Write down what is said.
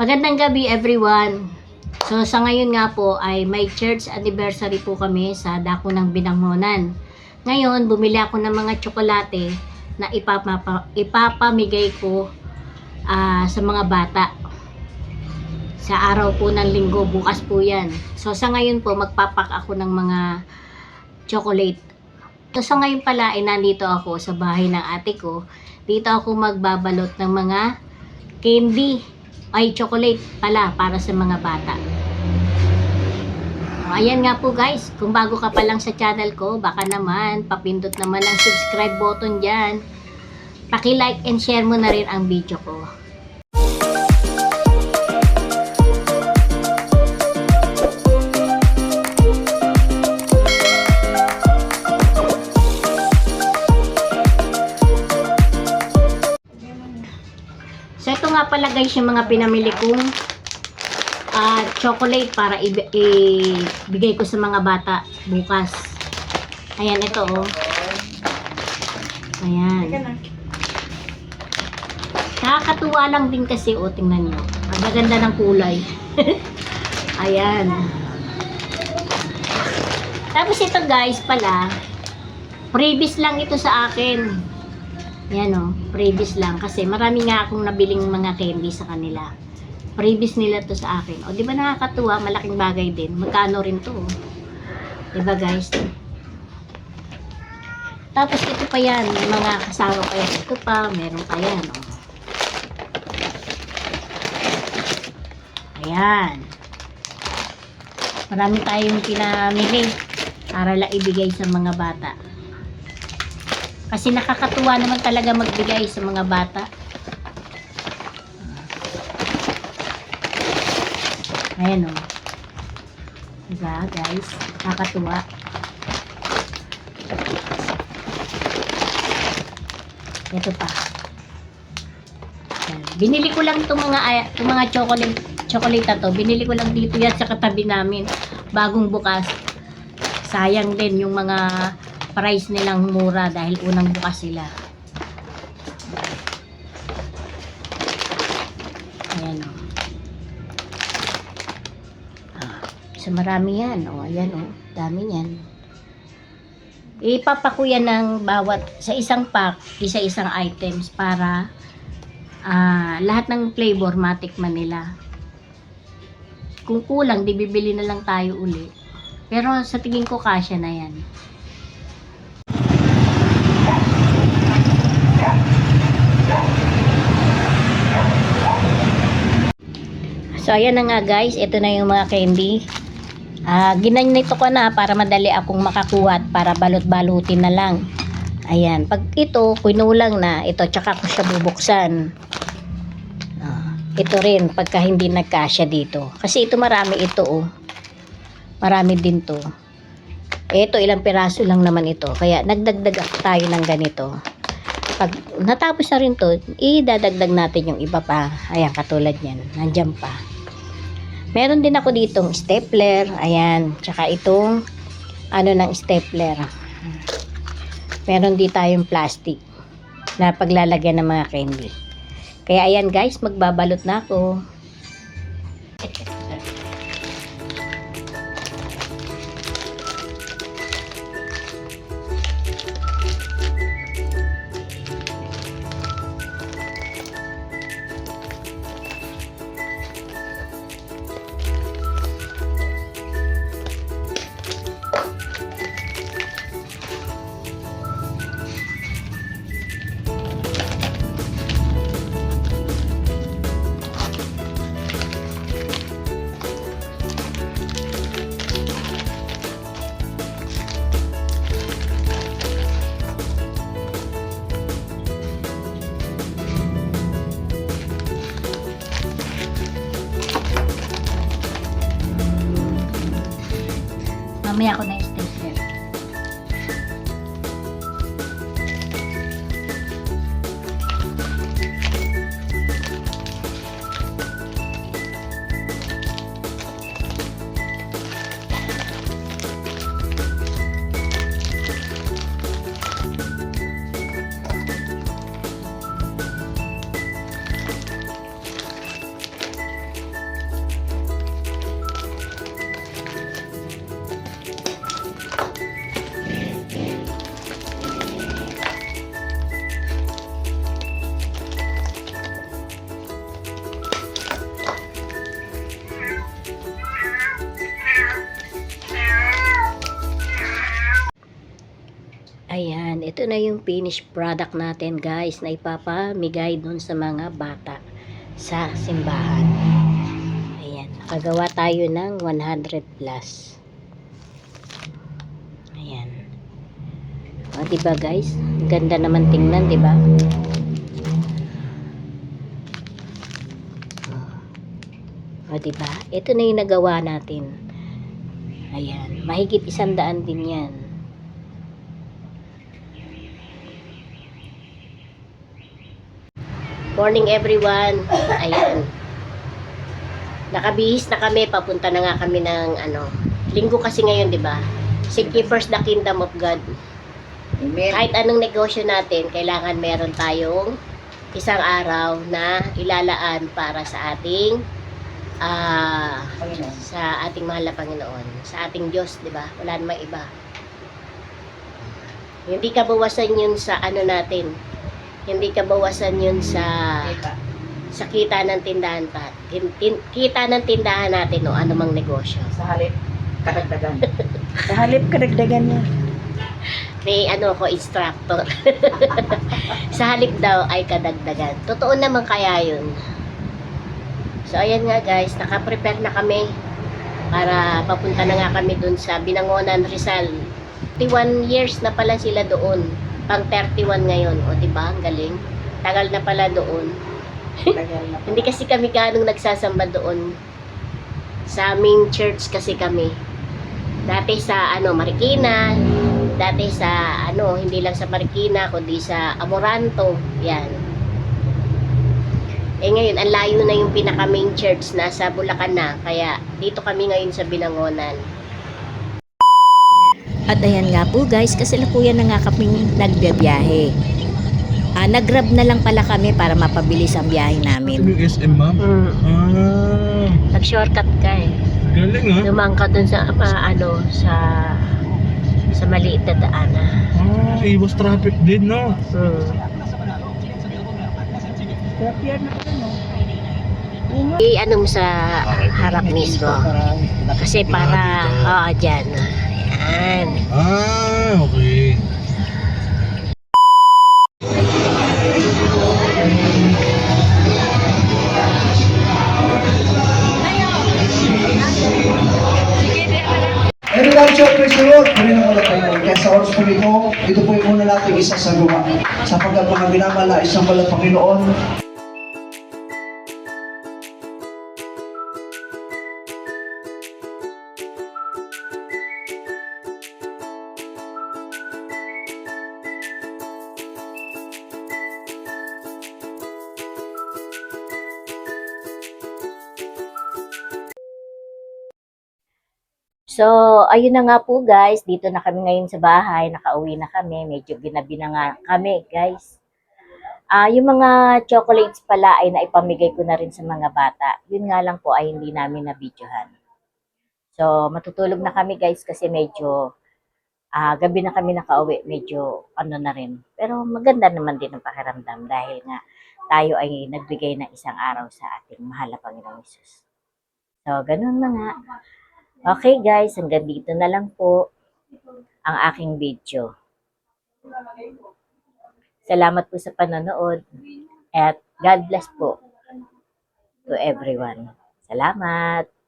Magandang gabi everyone. So sa ngayon nga po ay may church anniversary po kami sa Dako ng Binangonan. Ngayon bumili ako ng mga tsokolate na ipapamigay ko sa mga bata. Sa araw po ng linggo, bukas po yan. So sa ngayon po magpapak ako ng mga chocolate. So sa ngayon pala ay nandito ako sa bahay ng ate ko. Dito ako magbabalot ng mga candy ay chocolate pala para sa mga bata. Ayan nga po guys, kung bago ka pa lang sa channel ko, baka naman papindot naman ang subscribe button dyan. Paki-like and share mo na rin ang video ko. So ito nga pala guys yung mga pinamili kong chocolate para ibigay ko sa mga bata bukas. Ayan ito oh. Ayan. Nakakatuwa lang din kasi oh, tingnan nyo. Ang gaganda ng kulay. Ayan. Tapos ito guys pala, previous lang ito sa akin. Yan o, previous lang. Kasi marami nga akong nabiling mga candy sa kanila. Previous nila to sa akin. O, di ba nakakatuwa? Malaking bagay din. Magkano rin to? Di ba guys? Tapos ito pa yan. Mga kasama pa yan. Ito pa. Meron pa yan. O. Ayan. Marami tayong pinamili para lang ibigay sa mga bata. Kasi nakakatuwa naman talaga magbigay sa mga bata. Ayan o. Diba guys? Nakakatuwa. Ito pa. Ayan. Binili ko lang itong mga chocolate na to. Binili ko lang dito yan sa katabi namin. Bagong bukas. Sayang din yung mga price nilang mura dahil unang bukas sila. Ayan o. So marami yan o. Ayan o. Dami yan. Ipapako yan ng bawat sa isang pack, isa-isang items para lahat ng flavor matikman nila. Kung kulang, di bibili na lang tayo uli. Pero sa tingin ko kasya na yan. So, ayan na nga guys. Ito na yung mga candy. Ginanito ko na para madali akong makakuha at para balot-balutin na lang. Ayan. Pag ito, kinulang na. Ito, tsaka ko siya bubuksan. Ito rin, pagka hindi nagkasya dito. Kasi ito marami ito oh. Marami din to. Ito, ilang piraso lang naman ito. Kaya, nagdagdag tayo ng ganito. Pag natapos na rin to, idadagdag natin yung iba pa. Ayan, katulad yan. Nandyan pa. Meron din ako ditong stapler. Ayan. Tsaka itong ng stapler. Meron din tayong plastic na paglalagyan ng mga candy. Kaya ayan guys, magbabalot na ako. Mamaya ako na yung stapler. na yung finished product natin guys na ipapamigay dun sa mga bata sa simbahan. Ayan, nakagawa tayo ng 100 plus. Ayan. O, diba guys? Ganda naman tingnan, diba? O, diba? Ito na yung nagawa natin. Ayan. Mahigit 100 din yan. Morning everyone. Ayan. Nakabihis na kami. Papunta na nga kami ng linggo kasi ngayon, diba? Seek ye first the kingdom of God. Amen. Kahit anong negosyo natin, kailangan meron tayong isang araw na ilalaan para sa ating Panginoon. sa ating mahal na Panginoon, sa ating Diyos, 'di ba? Wala namang iba. Hindi ka bawasan 'yun sa natin. Hindi ka bawasan 'yun sa kita ng tindahan pa. Kita ng tindahan natin o anumang negosyo. Sa halip, kadagdagan. Sa halip, kadagdagan niya. May ko instructor. Sa halip daw ay kadagdagan. Totoo naman kaya 'yun. So, ayan nga guys, naka-prepare na kami para papunta na nga kami dun sa Binangonan, Rizal. 31 years na pala sila doon. Pang 31 ngayon. O, diba? Ang galing. Tagal na pala doon. Tagal na. Hindi kasi kami ganong nagsasamba doon. Sa aming church kasi kami. Dati sa, Marikina. Dati sa, hindi lang sa Marikina, kundi sa Amoranto. Yan. Ngayon, ang layo na yung pinaka main church, nasa Bulacan na. Kaya, dito kami ngayon sa Binangonan. At ayan nga po guys, kasi lakuyan na nga kaming nagbiyahe. Nag-grab na lang pala kami para mapabilis ang biyahe Ito namin. yung SM, ma'am? Nag-shortcut ka eh. Galing, ha? Lumang ka dun sa, sa maliit na daanan. Iwas traffic din, no? Grabe na pala, no? Mo sa harap mismo. Kasi para, dyan. Ayan. Okay. Everyone show praise the Lord. Kami na ulit tayo. Kaya sa oras po ito po yung una natin isa sa gawa. Sapagkat mga binamala, isang balang Panginoon. So, ayun na nga po guys, dito na kami ngayon sa bahay, nakauwi na kami, medyo ginabi na nga kami guys. Yung mga chocolates pala ay naipamigay ko na rin sa mga bata. Yun nga lang po ay hindi namin na-videohan. So, matutulog na kami guys kasi medyo gabi na kami nakauwi, medyo na rin. Pero maganda naman din ang pakiramdam dahil nga tayo ay nagbigay ng isang araw sa ating mahal na Panginoong Hesus. So, ganun na nga. Okay guys, hanggang dito na lang po ang aking video. Salamat po sa panonood at God bless po to everyone. Salamat!